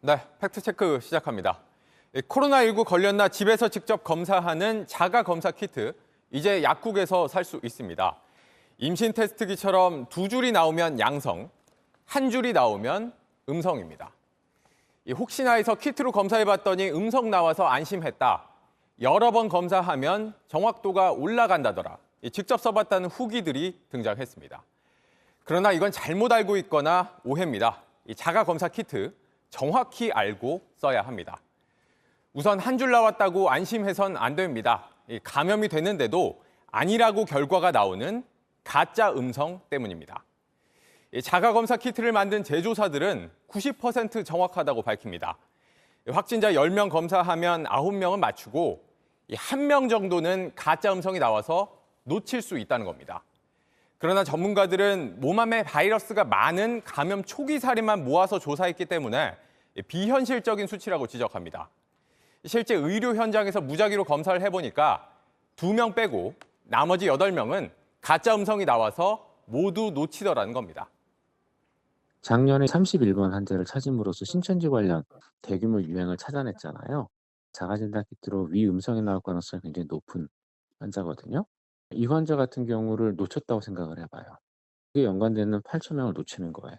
네, 팩트체크 시작합니다. 코로나19 걸렸나 집에서 직접 검사하는 자가 검사 키트, 이제 약국에서 살 수 있습니다. 임신 테스트기처럼 두 줄이 나오면 양성, 한 줄이 나오면 음성입니다. 혹시나 해서 키트로 검사해봤더니 음성 나와서 안심했다. 여러 번 검사하면 정확도가 올라간다더라. 직접 써봤다는 후기들이 등장했습니다. 그러나 이건 잘못 알고 있거나 오해입니다. 자가 검사 키트, 정확히 알고 써야 합니다. 우선 한 줄 나왔다고 안심해선 안 됩니다. 감염이 됐는데도 아니라고 결과가 나오는 가짜 음성 때문입니다. 자가검사 키트를 만든 제조사들은 90% 정확하다고 밝힙니다. 확진자 10명 검사하면 9명은 맞추고 1명 정도는 가짜 음성이 나와서 놓칠 수 있다는 겁니다. 그러나 전문가들은 몸 안에 바이러스가 많은 감염 초기 사례만 모아서 조사했기 때문에 비현실적인 수치라고 지적합니다. 실제 의료 현장에서 무작위로 검사를 해보니까 2명 빼고 나머지 8명은 가짜 음성이 나와서 모두 놓치더라는 겁니다. 작년에 31번 환자를 찾음으로써 신천지 관련 대규모 유행을 찾아냈잖아요. 자가진단 키트로 위 음성이 나올 가능성이 굉장히 높은 환자거든요. 이 환자 같은 경우를 놓쳤다고 생각을 해봐요. 그게 연관되는 8천 명을 놓치는 거예요.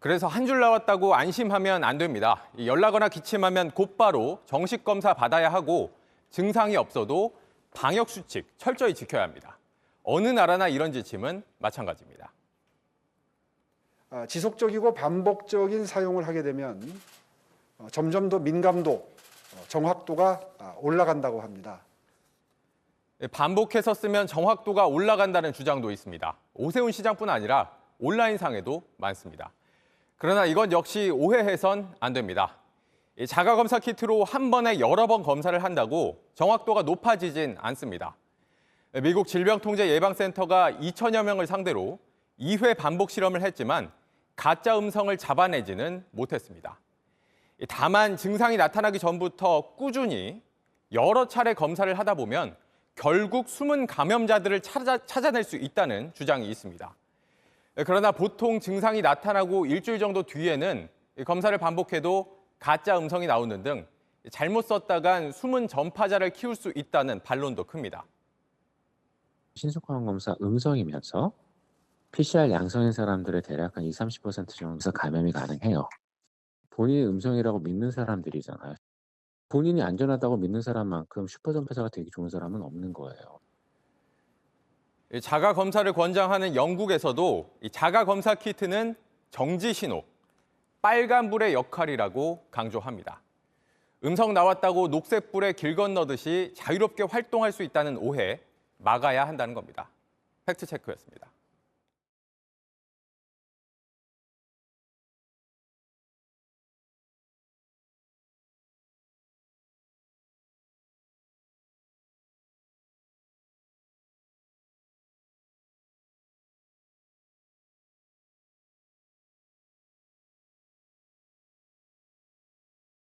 그래서 한 줄 나왔다고 안심하면 안 됩니다. 열나거나 기침하면 곧바로 정식 검사 받아야 하고 증상이 없어도 방역 수칙 철저히 지켜야 합니다. 어느 나라나 이런 지침은 마찬가지입니다. 지속적이고 반복적인 사용을 하게 되면 점점 더 민감도, 정확도가 올라간다고 합니다. 반복해서 쓰면 정확도가 올라간다는 주장도 있습니다. 오세훈 시장뿐 아니라 온라인상에도 많습니다. 그러나 이건 역시 오해해선 안 됩니다. 자가검사 키트로 한 번에 여러 번 검사를 한다고 정확도가 높아지진 않습니다. 미국 질병통제예방센터가 2천여 명을 상대로 2회 반복 실험을 했지만 가짜 음성을 잡아내지는 못했습니다. 다만 증상이 나타나기 전부터 꾸준히 여러 차례 검사를 하다 보면 결국 숨은 감염자들을 찾아낼 수 있다는 주장이 있습니다. 그러나 보통 증상이 나타나고 일주일 정도 뒤에는 검사를 반복해도 가짜 음성이 나오는 등 잘못 썼다간 숨은 전파자를 키울 수 있다는 반론도 큽니다. 신속항원 검사 음성이면서 PCR 양성인 사람들의 대략 한 20-30% 정도에서 감염이 가능해요. 본인이 음성이라고 믿는 사람들이잖아요. 본인이 안전하다고 믿는 사람만큼 슈퍼전파자가 되기 좋은 사람은 없는 거예요. 자가 검사를 권장하는 영국에서도 이 자가 검사 키트는 정지 신호, 빨간불의 역할이라고 강조합니다. 음성 나왔다고 녹색불에 길 건너듯이 자유롭게 활동할 수 있다는 오해 막아야 한다는 겁니다. 팩트체크였습니다.